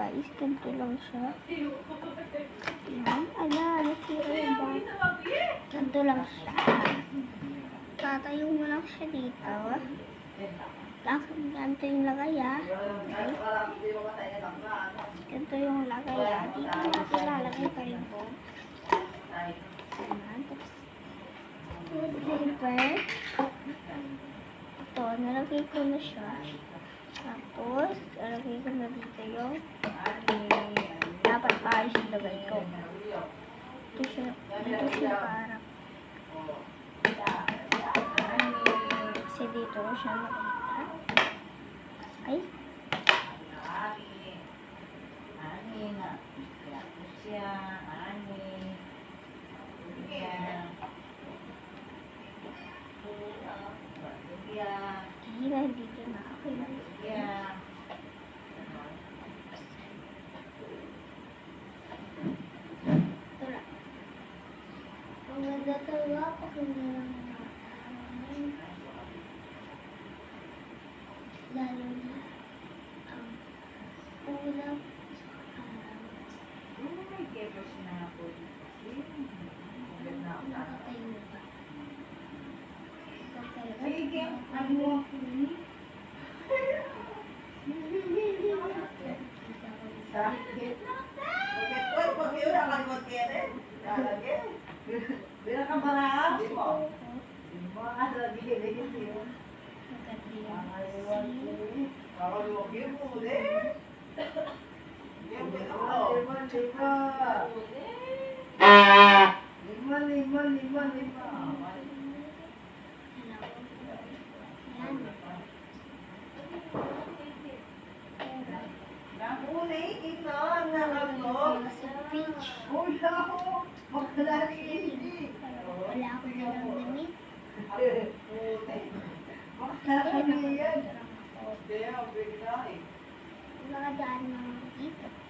guys, ganito lang siya. Yan, ala, nasira yung bata. Ganito lang siya. Tatayo mo lang siya dito. Ganito yung lagay, okay. Ganito yung lagay, dito natin lalagay pa rin po. Ayan, tapos paper. Ito, nalagay ko na siya. Tapos, nalagay ko na dito yung dapat paayos yung lagay ko. Dito siya parang kasi dito ko siya nakita. Ay. Hira, dito na ako. Ito lang. Ang ganda talaga pag hindi lang lalo na ang ulam sa araw. Nakatayo ba? Wala ako na lang damit. Nakadaan naman dito.